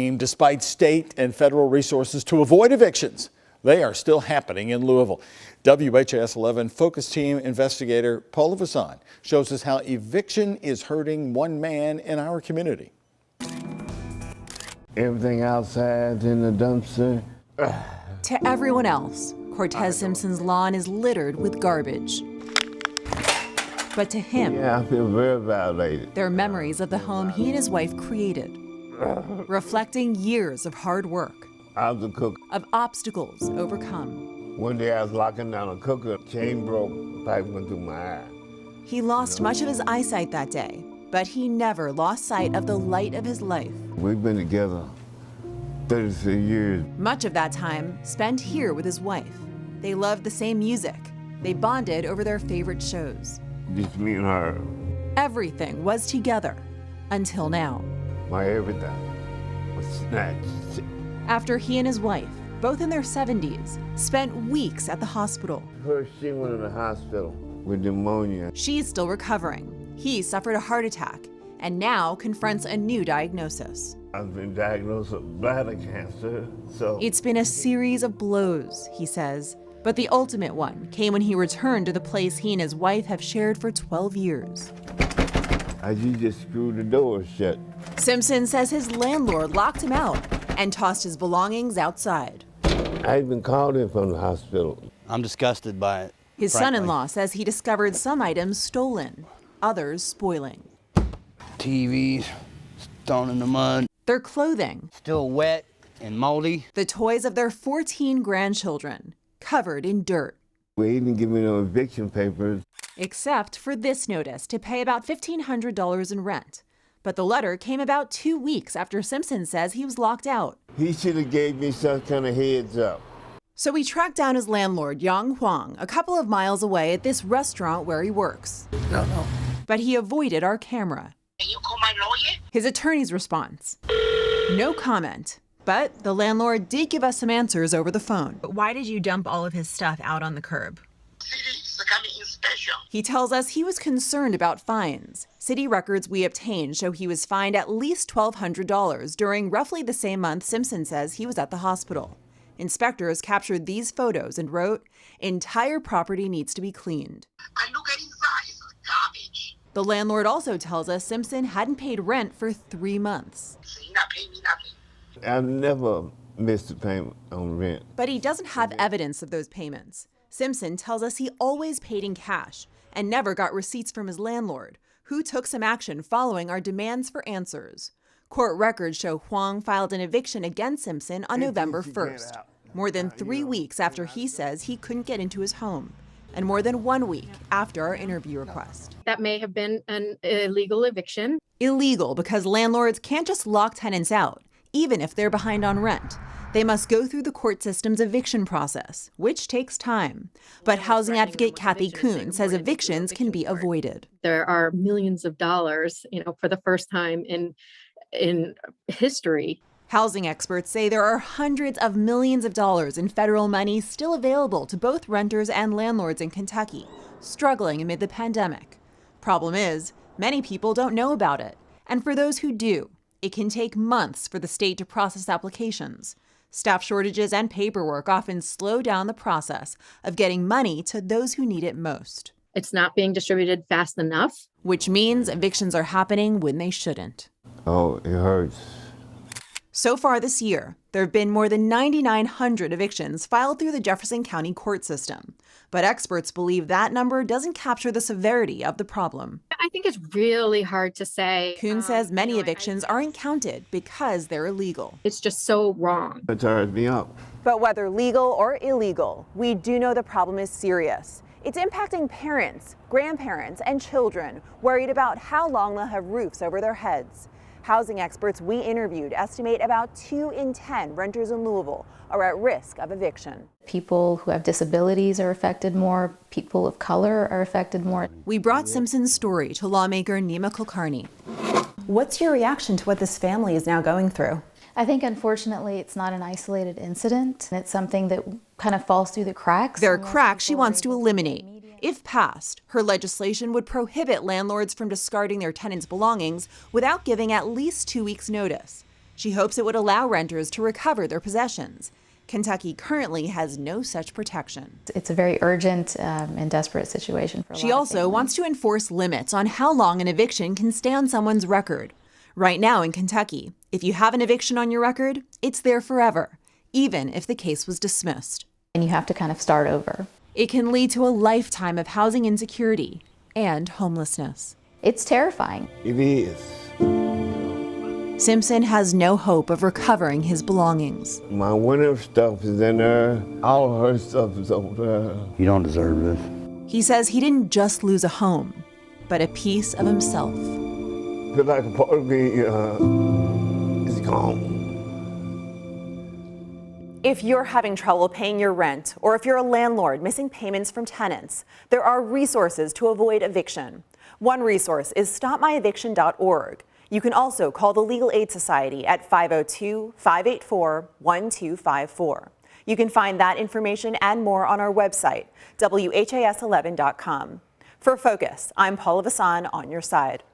Despite state and federal resources to avoid evictions, they are still happening in Louisville. WHAS 11 Focus Team investigator Paula Vasan shows us how eviction is hurting one man in our community. Everything outside's in the dumpster. To everyone else, Cortez Simpson's lawn is littered with garbage. But to him, I feel very violated. they're memories of the home he and his wife created, reflecting years of hard work, I was a cook. of obstacles overcome. One day I was locking down a cooker, chain broke, pipe went through my eye. He lost much of his eyesight that day, but he never lost sight of the light of his life. We've been together 36 years. Much of that time spent here with his wife. They loved the same music. They bonded over their favorite shows. Just me and her, Everything was together until now. my everything was snatched. After he and his wife, both in their 70s, spent weeks at the hospital. First she went to the hospital with pneumonia. She's still recovering. He suffered a heart attack and now confronts a new diagnosis. I've been diagnosed with bladder cancer, so It's been a series of blows, he says, but the ultimate one came when he returned to the place he and his wife have shared for 12 years. you just screwed the door shut. Simpson says his landlord locked him out and tossed his belongings outside. I even called him from the hospital. I'm disgusted by it. His frankly. son-in-law says he discovered some items stolen, others spoiling. TVs, thrown in the mud, Their clothing, still wet and moldy. the toys of their 14 grandchildren, covered in dirt. We didn't give me no eviction papers. Except for this notice to pay about $1,500 in rent. But the letter came about 2 weeks after Simpson says he was locked out. He should have gave me some kind of heads up. So we tracked down his landlord, Yang Huang, a couple of miles away at this restaurant where he works. No. But he avoided our camera. Can you call my lawyer? His attorney's response: no comment. But the landlord did give us some answers over the phone. Why did you dump all of his stuff out on the curb? City is coming inspection. He tells us he was concerned about fines. City records we obtained show he was fined at least $1,200 during roughly the same month Simpson says he was at the hospital. Inspectors captured these photos and wrote, "Entire property needs to be cleaned." I look at inside, it's garbage. The landlord also tells us Simpson hadn't paid rent for 3 months. So you not paying me nothing. I've never missed a payment on rent. But he doesn't have evidence of those payments. Simpson tells us he always paid in cash and never got receipts from his landlord, who took some action following our demands for answers. Court records show Huang filed an eviction against Simpson on November 1st, more than 3 weeks after he says he couldn't get into his home, and more than 1 week after our interview request. That may have been an illegal eviction. Illegal because landlords can't just lock tenants out, even if they're behind on rent. They must go through the court system's eviction process, which takes time. But housing advocate Kathy Kuhn says evictions can be avoided. There are millions of dollars, for the first time in history. Housing experts say there are hundreds of millions of dollars in federal money still available to both renters and landlords in Kentucky, struggling amid the pandemic. Problem is, many people don't know about it. And for those who do, it can take months for the state to process applications. Staff shortages and paperwork often slow down the process of getting money to those who need it most. It's not being distributed fast enough. Which means evictions are happening when they shouldn't. Oh, it hurts. So far this year, there have been more than 9,900 evictions filed through the Jefferson County court system. But experts believe that number doesn't capture the severity of the problem. I think it's really hard to say. Kuhn says many evictions aren't counted because they're illegal. It's just so wrong. It tires me up. But whether legal or illegal, we do know the problem is serious. It's impacting parents, grandparents, and children worried about how long they'll have roofs over their heads. Housing experts we interviewed estimate about 2 in 10 renters in Louisville are at risk of eviction. People who have disabilities are affected more. People of color are affected more. We brought Simpson's story to lawmaker Nima Kulkarni. What's your reaction to what this family is now going through? I think, unfortunately, it's not an isolated incident. It's something that kind of falls through the cracks. There are cracks she wants to eliminate. If passed, her legislation would prohibit landlords from discarding their tenants' belongings without giving at least 2 weeks' notice. She hopes it would allow renters to recover their possessions. Kentucky currently has no such protection. It's a very urgent and desperate situation for a lot She of also families. wants to enforce limits on how long an eviction can stay on someone's record. Right now in Kentucky, if you have an eviction on your record, it's there forever, even if the case was dismissed. And you have to kind of start over. It can lead to a lifetime of housing insecurity and homelessness. It's terrifying. It is. Simpson has no hope of recovering his belongings. My winter stuff is in there. All her stuff is over there. You don't deserve this. He says he didn't just lose a home, but a piece of himself. Feel like a part of me is gone. If you're having trouble paying your rent, or if you're a landlord missing payments from tenants, there are resources to avoid eviction. One resource is stopmyeviction.org. You can also call the Legal Aid Society at 502-584-1254. You can find that information and more on our website, WHAS11.com. For Focus, I'm Paula Vasan on your side.